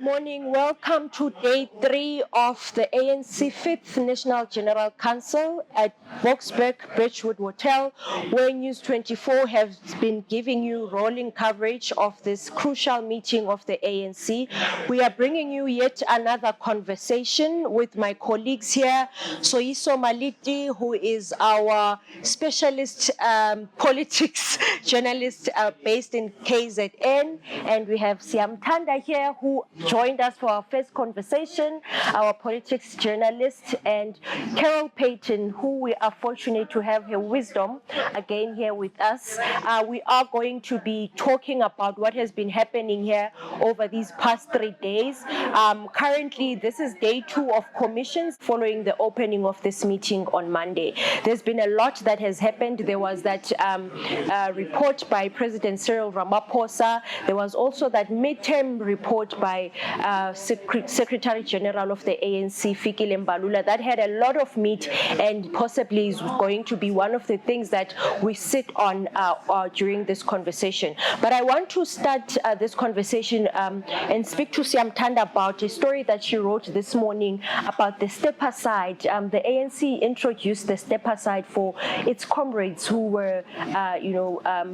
Morning. Welcome to day 3 of the ANC 5th National General Council at Boksburg Bridgewood Hotel, where News 24 has been giving you rolling coverage of this crucial meeting of the ANC. We are bringing you yet another conversation with my colleagues here. Soyiso Maliti, who is our specialist politics journalist based in KZN, and we have Siamtanda here, who joined us for our first conversation, our politics journalist, and Carol Payton, who we are fortunate to have her wisdom again here with us. We are going to be talking about what has been happening here over these past 3 days. Currently, this is day 2 of commissions following the opening of this meeting on Monday. There's been a lot that has happened. There was that report by President Cyril Ramaphosa. There was also that midterm report by Secretary General of the ANC, Fikile Mbalula, that had a lot of meat and possibly is going to be one of the things that we sit on during this conversation. But I want to start this conversation and speak to Siamtanda about a story that she wrote this morning about the step aside. The ANC introduced the step aside for its comrades who were,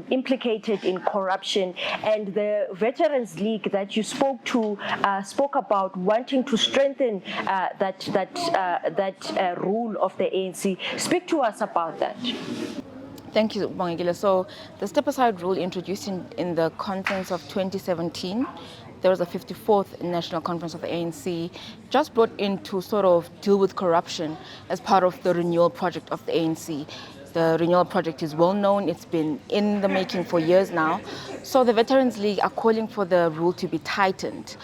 implicated in corruption, and the Veterans League that you spoke to spoke about wanting to strengthen that rule of the ANC. Speak to us about that. Thank you, Bongile. So the step-aside rule introduced in the conference of 2017, there was a 54th National Conference of the ANC, just brought in to sort of deal with corruption as part of the renewal project of the ANC. The renewal project is well known. It's been in the making for years now. So the Veterans League are calling for the rule to be tightened.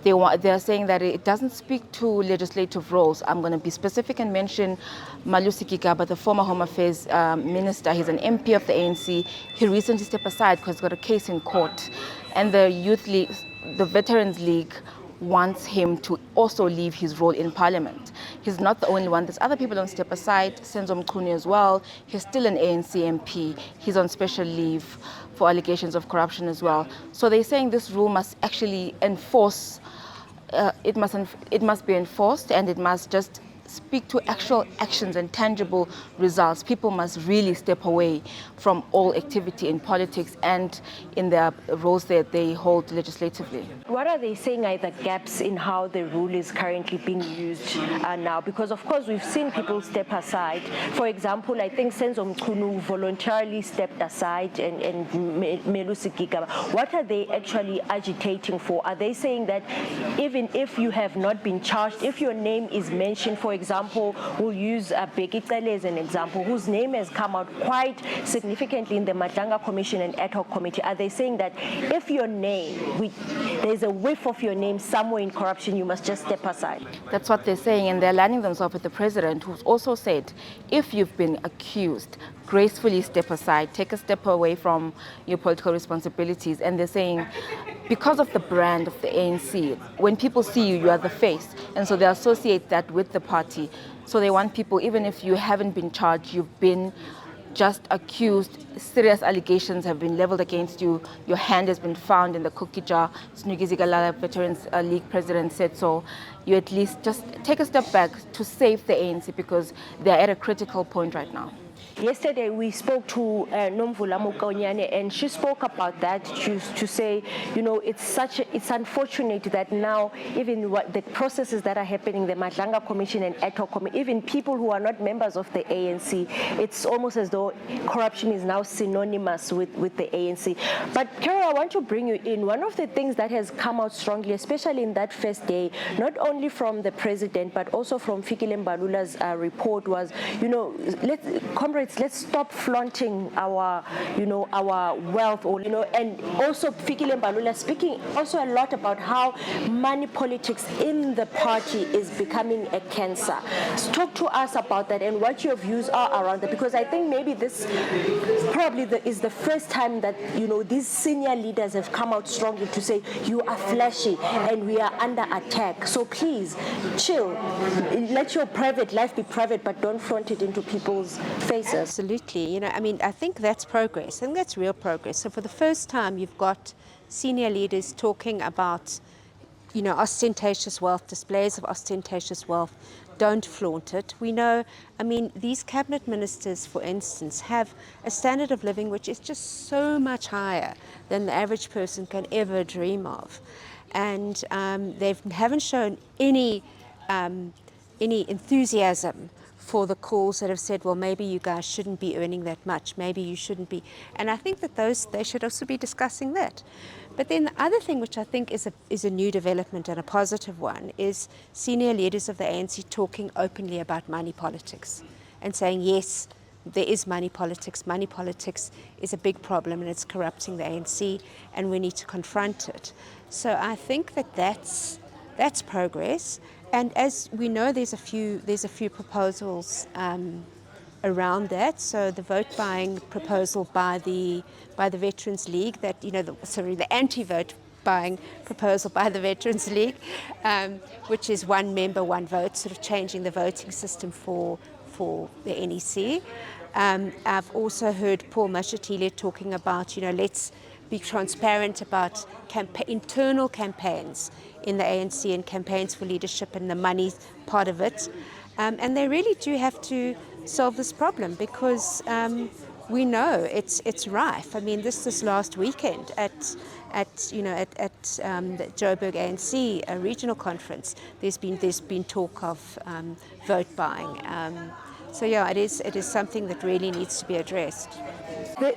They're saying that it doesn't speak to legislative roles. I'm going to be specific and mention Malusi Gigaba, the former Home Affairs Minister. He's an MP of the ANC. He recently stepped aside because he's got a case in court. And the Veterans League wants him to also leave his role in Parliament. He's not the only one. There's other people on step aside, Senzo Mchunu as well. He's still an ANC MP. He's on special leave for allegations of corruption as well. So they're saying this rule must actually enforce, it must be enforced, and it must just speak to actual actions and tangible results. People must really step away from all activity in politics and in their roles that they hold legislatively. What are they saying are the gaps in how the rule is currently being used now? Because of course we've seen people step aside. For example, I think Senzo Mchunu voluntarily stepped aside and Melusi Gigaba. What are they actually agitating for? Are they saying that even if you have not been charged, if your name is mentioned, for example, we'll use Bheki Cele as an example, whose name has come out quite significantly in the Madanga Commission and Ad Hoc Committee. Are they saying that if your name, there's a whiff of your name somewhere in corruption, you must just step aside? That's what they're saying, and they're aligning themselves with the president, who's also said, if you've been accused, gracefully step aside, take a step away from your political responsibilities. And they're saying, because of the brand of the ANC, when people see you, you are the face. And so they associate that with the party. So they want people, even if you haven't been charged, you've been just accused, serious allegations have been leveled against you, your hand has been found in the cookie jar, Snugizigalala Veterans League president said so, you at least just take a step back to save the ANC because they're at a critical point right now. Yesterday we spoke to Nomvula Mukonyane, and she spoke about that to say, it's unfortunate that now even what the processes that are happening, the Madanga Commission and Ad Hoc Committee, even people who are not members of the ANC, it's almost as though corruption is now synonymous with the ANC. But Carol, I want to bring you in. One of the things that has come out strongly, especially in that first day, not only from the president but also from Fikile Mbalula's report was, let's stop flaunting our wealth, and also Fikile Mbalula speaking also a lot about how money politics in the party is becoming a cancer. Talk to us about that and what your views are around that, because I think maybe this probably is the first time that these senior leaders have come out strongly to say you are flashy and we are under attack. So please chill, let your private life be private, but don't flaunt it into people's faces. Absolutely. I think that's progress. I think that's real progress. So for the first time, you've got senior leaders talking about ostentatious wealth, displays of ostentatious wealth. Don't flaunt it. We know, I mean, these cabinet ministers, for instance, have a standard of living which is just so much higher than the average person can ever dream of. And they haven't shown any enthusiasm for the calls that have said, well, maybe you guys shouldn't be earning that much, maybe you shouldn't be. And I think that they should also be discussing that. But then the other thing which I think is a new development and a positive one is senior leaders of the ANC talking openly about money politics and saying, yes, there is money politics. Money politics is a big problem and it's corrupting the ANC and we need to confront it. So I think that that's progress. And as we know, there's a few proposals around that. So the vote buying proposal by the Veterans League, that the anti-vote buying proposal by the Veterans League, which is one member, one vote, sort of changing the voting system for the NEC. I've also heard Paul Mashatile talking about, let's be transparent about internal campaigns in the ANC and campaigns for leadership and the money part of it. And they really do have to solve this problem because we know it's rife. I mean, this last weekend at the Joburg ANC regional conference, there's been talk of vote buying. So yeah, it is something that really needs to be addressed.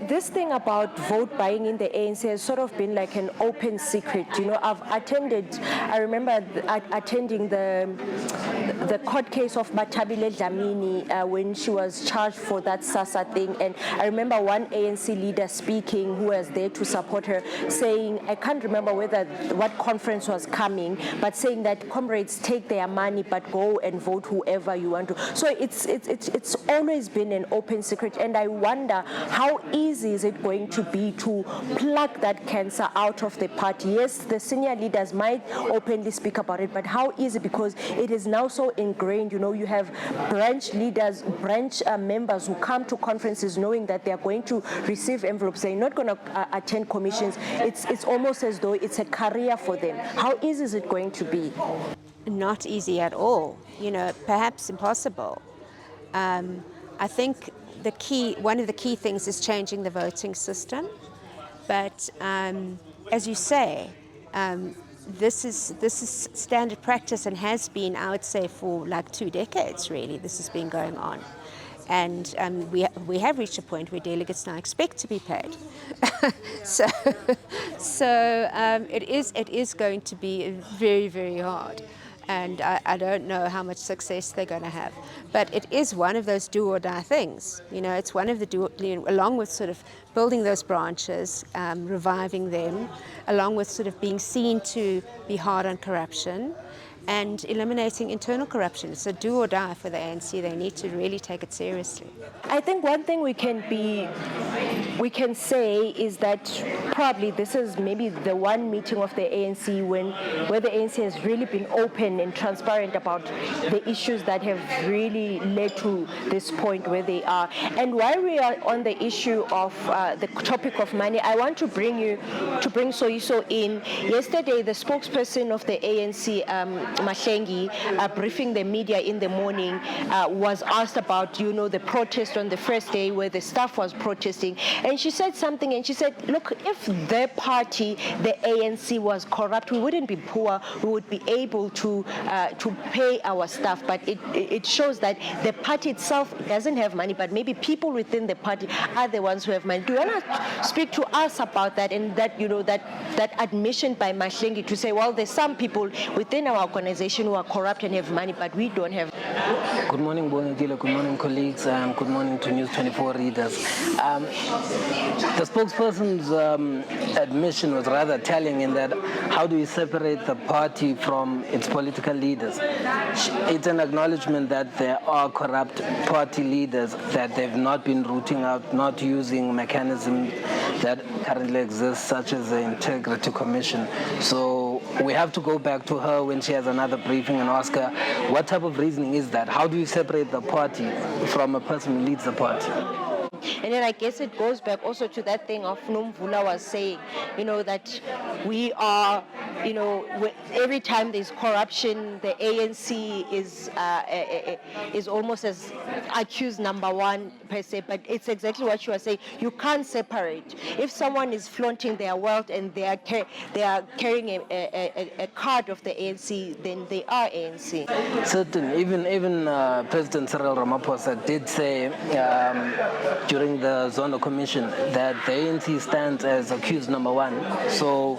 This thing about vote buying in the ANC has sort of been like an open secret. I remember attending the court case of Matabile Dlamini when she was charged for that SASA thing. And I remember one ANC leader speaking who was there to support her, saying, I can't remember what conference was coming, but saying that comrades take their money but go and vote whoever you want to. So it's always been an open secret. And I wonder how easy is it going to be to pluck that cancer out of the party? Yes, the senior leaders might openly speak about it, but how easy, because it is now so ingrained. You have branch leaders, branch members who come to conferences knowing that they are going to receive envelopes. They're not going to attend commissions. It's almost as though it's a career for them. How easy is it going to be? Not easy at all. Perhaps impossible. I think one of the key things is changing the voting system. But as you say, this is standard practice and has been, I would say, for like 2 decades, really. This has been going on. And we have reached a point where delegates now expect to be paid. so it is going to be very, very hard. And I don't know how much success they're going to have. But it is one of those do or die things. It's one of the along with sort of building those branches, reviving them, along with sort of being seen to be hard on corruption and eliminating internal corruption. It's a do or die for the ANC. They need to really take it seriously. I think one thing we can say is that probably this is maybe the one meeting of the ANC where the ANC has really been open and transparent about the issues that have really led to this point where they are. And while we are on the issue of the topic of money, I want to bring Soyiso in. Yesterday, the spokesperson of the ANC, Mahlengi, briefing the media in the morning, was asked about, the protest on the first day where the staff was protesting. And she said something, and she said, look, if the party, the ANC, was corrupt, we wouldn't be poor, we would be able to pay our staff. But it shows that the party itself doesn't have money, but maybe people within the party are the ones who have money. Do you want to speak to us about that, and that, that admission by Mahlengi to say, well, there's some people within our organization who are corrupt and have money, but we don't have. Good morning, Bonegile. Good morning, colleagues. Good morning to News 24 readers. The spokesperson's admission was rather telling in that how do you separate the party from its political leaders? It's an acknowledgement that there are corrupt party leaders, that they've not been rooting out, not using mechanisms that currently exist, such as the Integrity Commission. So we have to go back to her when she has another briefing and ask her, what type of reasoning is that? How do you separate the party from a person who leads the party? And then I guess it goes back also to that thing of Nomvula was saying, that we are, every time there's corruption, the ANC is almost as accused number one per se. But it's exactly what you are saying. You can't separate. If someone is flaunting their wealth and they are carrying a card of the ANC, then they are ANC. Certainly, even President Cyril Ramaphosa did say during the Zondo Commission that the ANC stands as accused number one. So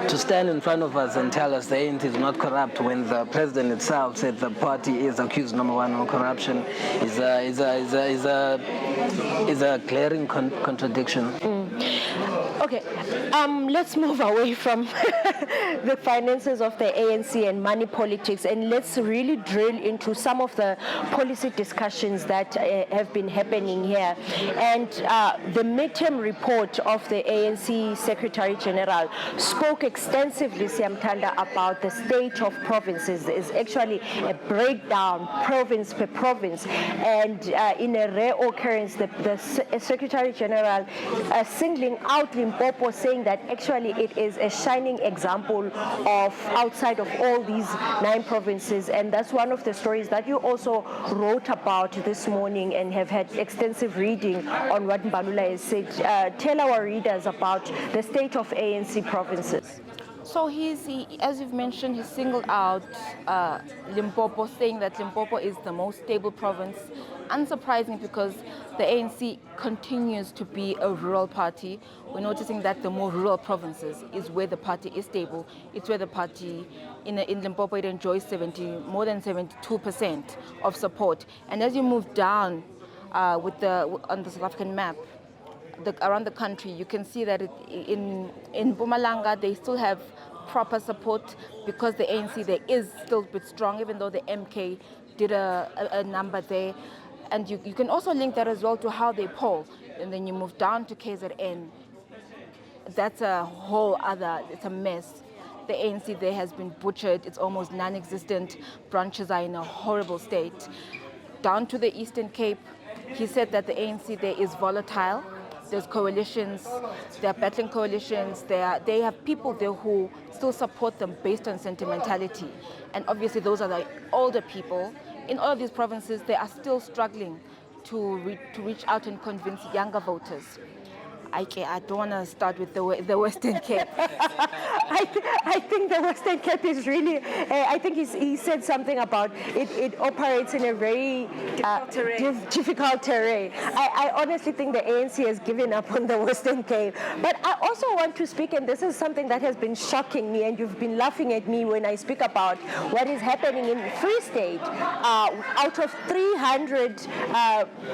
to stand in front of us and tell us the ANC is not corrupt when the president itself said the party is accused number one of corruption is a glaring contradiction. Okay, let's move away from the finances of the ANC and money politics, and let's really drill into some of the policy discussions that have been happening here. And the midterm report of the ANC Secretary General spoke extensively, Siamtanda, about the state of provinces. There's actually a breakdown, province per province, and in a rare occurrence, the Secretary General singling out Limpopo, saying that actually it is a shining example of outside of all these 9 provinces. And that's one of the stories that you also wrote about this morning and have had extensive reading on what Mbalula has said. Tell our readers about the state of ANC provinces. So as you've mentioned, he singled out Limpopo, saying that Limpopo is the most stable province. Unsurprising, because the ANC continues to be a rural party. We're noticing that the more rural provinces is where the party is stable. It's where the party in Limpopo, it enjoys more than 72% of support. And as you move down on the South African map, around the country, you can see that in Mpumalanga they still have proper support, because the ANC there is still a bit strong, even though the MK did a number there. And you can also link that as well to how they poll. And then you move down to KZN. That's a whole other, it's a mess. The ANC there has been butchered. It's almost non-existent. Branches are in a horrible state. Down to the Eastern Cape, he said that the ANC there is volatile. There's coalitions, there are battling coalitions, they have people there who still support them based on sentimentality. And obviously those are the older people. In all of these provinces, they are still struggling to reach out and convince younger voters. I don't want to start with the Western Cape. I think the Western Cape is really, I think he said something about it operates in a very difficult terrain. I honestly think the ANC has given up on the Western Cape. But I also want to speak, and this is something that has been shocking me, and you've been laughing at me when I speak about what is happening in Free State. Out of 300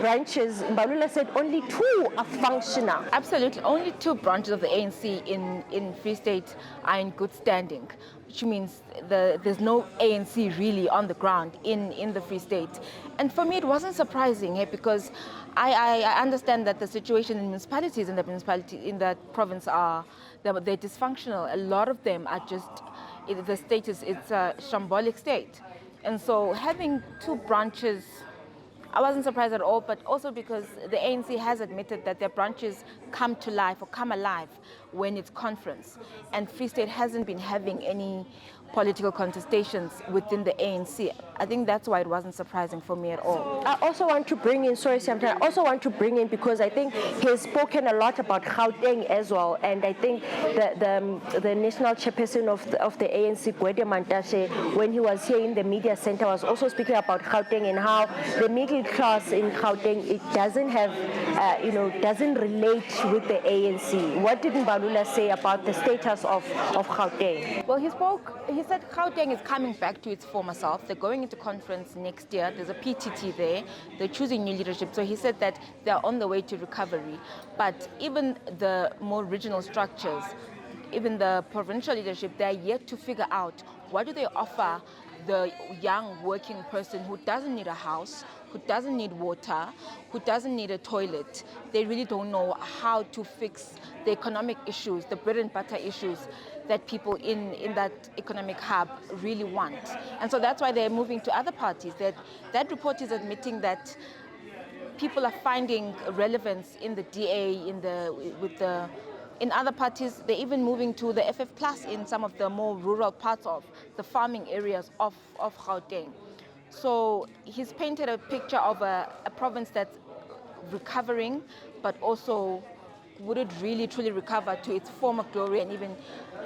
branches, Mbalula said only 2 are functional. Absolutely. Only 2 branches of the ANC in Free State are in good standing, which means there's no ANC really on the ground in the Free State. And for me, it wasn't surprising, because I understand that the situation in municipalities in that province they're dysfunctional. A lot of them are just, the status, it's a shambolic state. And so having 2 branches, I wasn't surprised at all, but also because the ANC has admitted that their branches come alive when it's conference. And Free State hasn't been having any political contestations within the ANC. I think that's why it wasn't surprising for me at all. I also want to bring in, because I think he has spoken a lot about Gauteng as well, and I think the national chairperson of the ANC, Gwede Mantashe, when he was here in the media center, was also speaking about Gauteng and how the middle class in Gauteng, it doesn't have, doesn't relate with the ANC. What did Mbalula say about the status of Gauteng? Well, he said Gauteng is coming back to its former self. They're going into conference next year. There's a PTT there. They're choosing new leadership. So he said that they're on the way to recovery. But even the more regional structures, even the provincial leadership, they're yet to figure out what do they offer the young working person who doesn't need a house, who doesn't need water, who doesn't need a toilet. They really don't know how to fix the economic issues, the bread and butter issues that people in that economic hub really want. And so that's why they're moving to other parties. That report is admitting that people are finding relevance in the DA, in other parties. They're even moving to the FF Plus in some of the more rural parts of the farming areas of Gauteng. So he's painted a picture of a province that's recovering, but also would it really truly recover to its former glory and even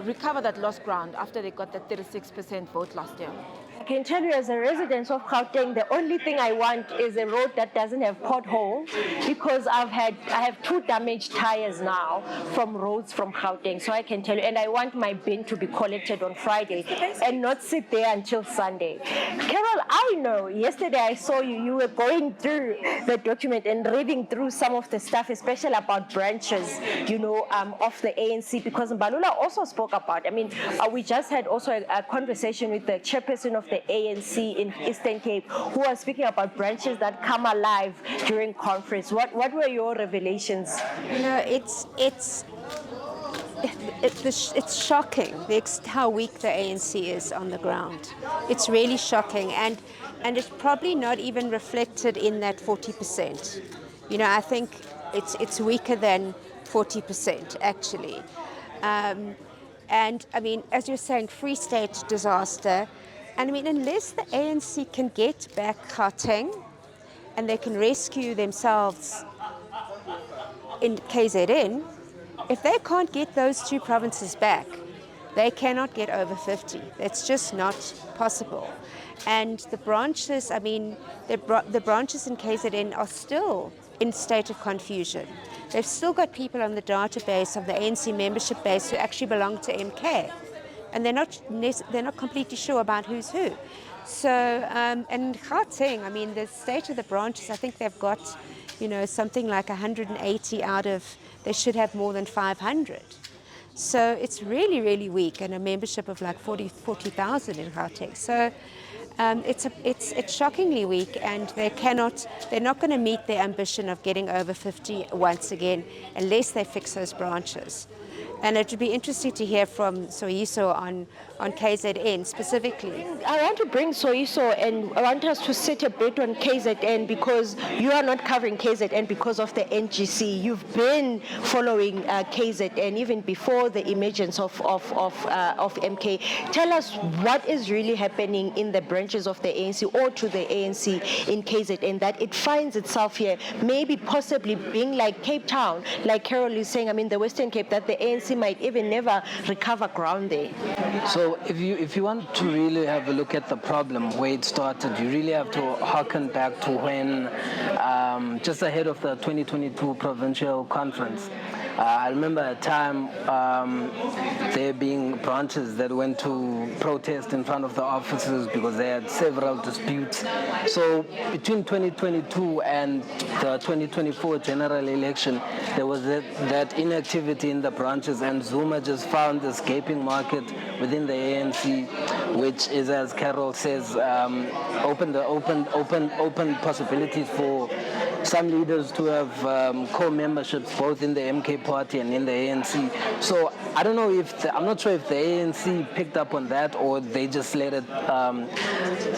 recover that lost ground after they got that 36% vote last year? I can tell you, as a resident of Gauteng, the only thing I want is a road that doesn't have potholes, because I have 2 damaged tires now from roads from Gauteng. So I can tell you, and I want my bin to be collected on Friday and not sit there until Sunday. Carol, I know yesterday I saw you were going through the document and reading through some of the stuff, especially about branches, of the ANC, because Mbalula also spoke about. I mean, we just had also a conversation with the chairperson of the ANC in Eastern Cape, who was speaking about branches that come alive during conference. What were your revelations? It's shocking how weak the ANC is on the ground. It's really shocking, and it's probably not even reflected in that 40%. I think it's weaker than 40% actually. And I mean, as you're saying, Free State disaster. And I mean, unless the ANC can get back Gauteng and they can rescue themselves in KZN, if they can't get those 2 provinces back, they cannot get over 50. That's just not possible. And the branches, I mean, the branches in KZN are still in state of confusion. They've still got people on the database of the ANC membership base who actually belong to MK. And they're not completely sure about who's who. So, and Gauteng, I mean, the state of the branches, I think they've got, something like 180 out of, they should have more than 500. So it's really, really weak, and a membership of like 40,000 in Gauteng. So it's shockingly weak, and they're not going to meet their ambition of getting over 50 once again, unless they fix those branches. And it would be interesting to hear from Soyiso on KZN specifically. I want to bring Soyiso, and I want us to sit a bit on KZN, because you are not covering KZN because of the NGC. You've been following KZN even before the emergence of MK. Tell us what is really happening in the branches of the ANC or to the ANC in KZN, that it finds itself here, maybe possibly being like Cape Town, like Carol is saying, I mean, the Western Cape, that the ANC might even never recover ground there. So if you want to really have a look at the problem, where it started, you really have to harken back to when, just ahead of the 2022 Provincial Conference, I remember a time there being branches that went to protest in front of the offices because they had several disputes. So between 2022 and the 2024 general election, there was that inactivity in the branches, and Zuma just found this gaping market within the ANC, which is, as Carol says, open possibilities for some leaders to have co-memberships both in the MK party and in the ANC. So I don't know I'm not sure if the ANC picked up on that, or they just let it,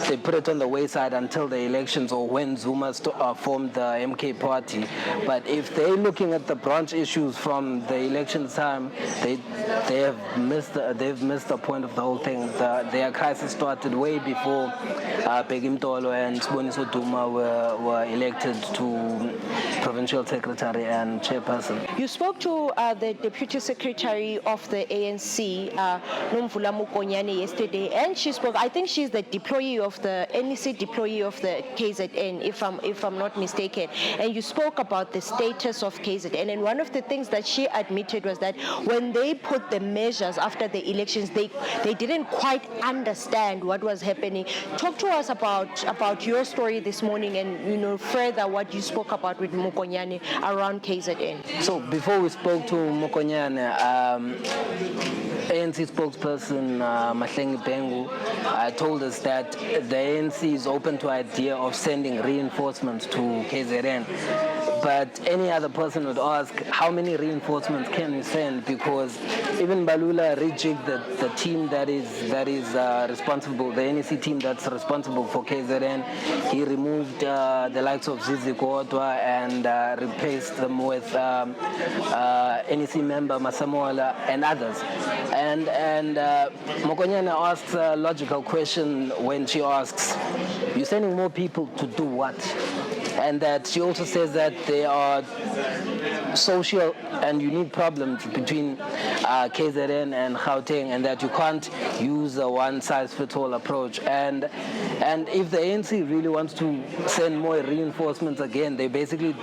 they put it on the wayside until the elections or when Zuma formed the MK party. But if they're looking at the branch issues from the election time, they've missed the point of the whole thing. Their crisis started way before Peggy Mtolo and Siboniso Duma were elected to Provincial Secretary and Chairperson. You spoke to the Deputy Secretary of the ANC, Nomvula Mokonyane, yesterday, and she spoke, I think she's the deployee of the NEC deployee of the KZN, if I'm not mistaken. And you spoke about the status of KZN, and one of the things that she admitted was that when they put the measures after the elections, they didn't quite understand what was happening. Talk to us about your story this morning, and further what you spoke about with Mokonyane around KZN. So before we spoke to Mokonyane, ANC spokesperson Mahlengi Bengu told us that the ANC is open to idea of sending reinforcements to KZN. but any other person would ask, how many reinforcements can we send? Because even Balula rejigged the team that is responsible, the NEC team that's responsible for KZN. He removed the likes of Zizi Kodwa and replaced them with NEC member Masamola and others. And Mokonyane asks a logical question when she asks, you're sending more people to do what? And that she also says that there are social and unique problems between KZN and Gauteng, and that you can't use a one-size-fits-all approach. And if the ANC really wants to send more reinforcements again, they're basically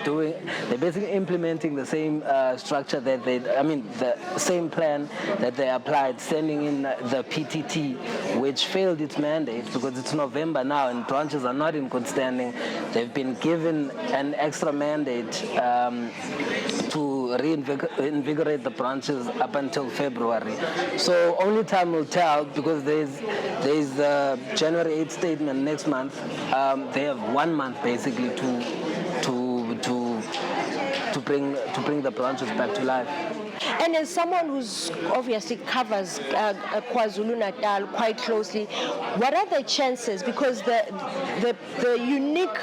implementing the same structure that the same plan that they applied, sending in the PTT, which failed its mandate because it's November now and branches are not in good standing. They've been given an extra mandate to reinvigorate the branches up until February. So only time will tell, because there's the January 8th statement next month. They have 1 month basically to bring the branches back to life. And as someone who's obviously covers KwaZulu-Natal quite closely, what are the chances? Because the unique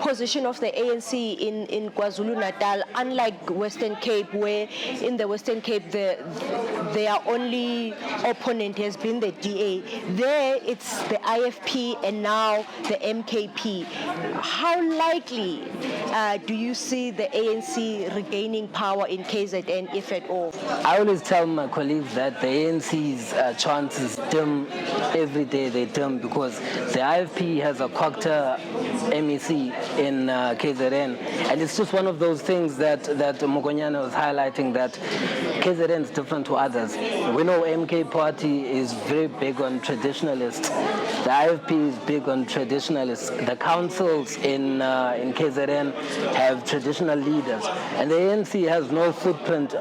position of the ANC in KwaZulu-Natal, unlike Western Cape, where in the Western Cape their only opponent has been the DA, there it's the IFP and now the MKP. How likely do you see the ANC regaining power in KZN, if at all? I always tell my colleagues that the ANC's chances dim every day. They dim because the IFP has a cocktail MEC in KZN, and it's just one of those things that Mokonyane was highlighting, that KZN is different to others. We know MK Party is very big on traditionalists. The IFP is big on traditionalists. The councils in KZN have traditional leaders, and the ANC has no footprint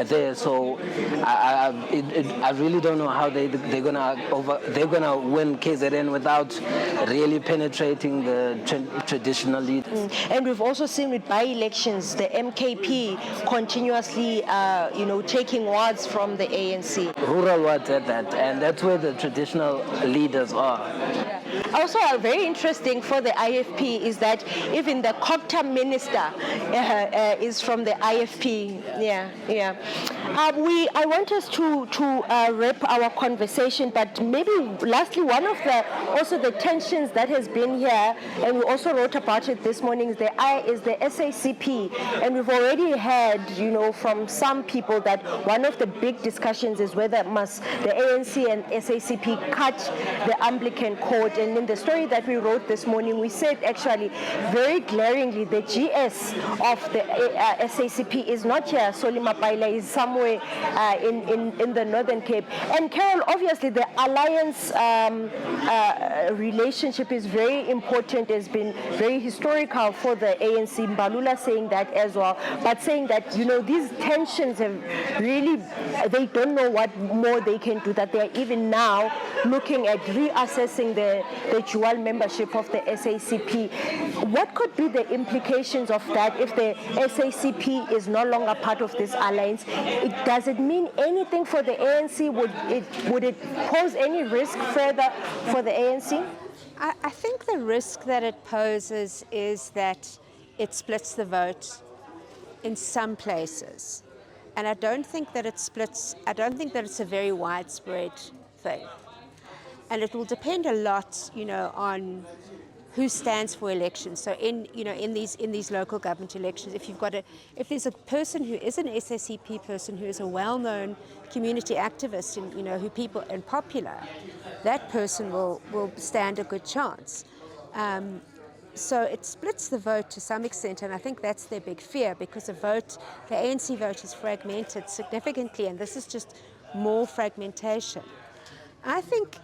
there. So I really don't know how they're gonna win KZN without really penetrating the traditional leaders. And we've also seen with by-elections, the MKP continuously, taking wards from the ANC. Rural wards at that, and that's where the traditional leaders are. Also, very interesting for the IFP is that even the COGTA minister is from the IFP. I want us to wrap our conversation, but maybe lastly, one of the tensions that has been here, and we also wrote about it this morning, is the SACP, and we've already heard, from some people that one of the big discussions is whether must the ANC and SACP cut the Anglican code. And in the story that we wrote this morning, we said actually very glaringly the GS of the SACP is not here. Solima Paila is somewhere in the Northern Cape. And Carol, obviously the alliance relationship is very important, has been very historical for the ANC. Mbalula saying that as well, but saying that, these tensions have really, they don't know what more they can do, that they are even now looking at reassessing the dual membership of the SACP. What could be the implications of that if the SACP is no longer part of this alliance? Does it mean anything for the ANC? Would it pose any risk further for the ANC? I think the risk that it poses is that it splits the vote in some places. And I don't think that it's a very widespread thing. And it will depend a lot, on who stands for elections. So in these local government elections, if there's a person who is an SACP person who is a well-known community activist and popular, that person will stand a good chance. So it splits the vote to some extent, and I think that's their big fear, because the ANC vote is fragmented significantly, and this is just more fragmentation. I think,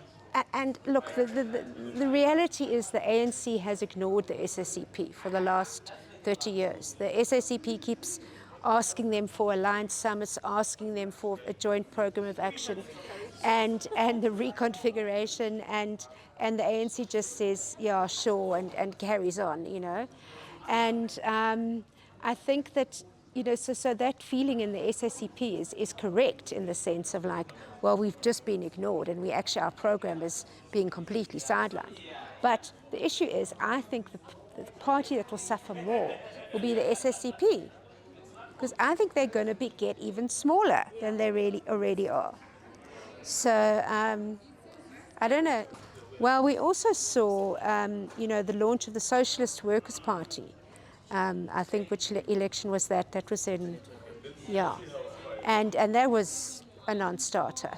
and look, the reality is the ANC has ignored the SACP for the last 30 years. The SACP keeps asking them for alliance summits, asking them for a joint program of action, and the reconfiguration, and the ANC just says, yeah, sure, and carries on, And I think that, you know, so that feeling in the SACP is correct in the sense of like, well, we've just been ignored and our program is being completely sidelined. But the issue is, I think the party that will suffer more will be the SACP, because I think they're going to get even smaller than they really already are. So I don't know. Well, we also saw, you know, the launch of the Socialist Workers' Party. I think which election was that? That was in, yeah, and that was a non-starter.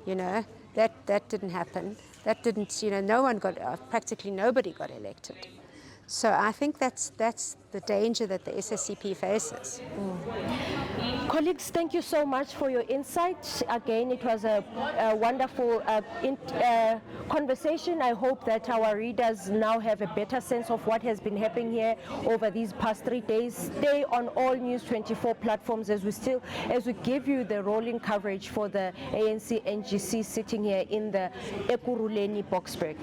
You know, that didn't happen. That didn't, you know, no one got, practically nobody got elected. So I think that's the danger that the SACP faces. Colleagues, thank you so much for your insight. Again, it was a wonderful conversation. I hope that our readers now have a better sense of what has been happening here over these past 3 days. Stay on all News 24 platforms as we give you the rolling coverage for the ANC NGC sitting here in the Ekurhuleni Boksburg.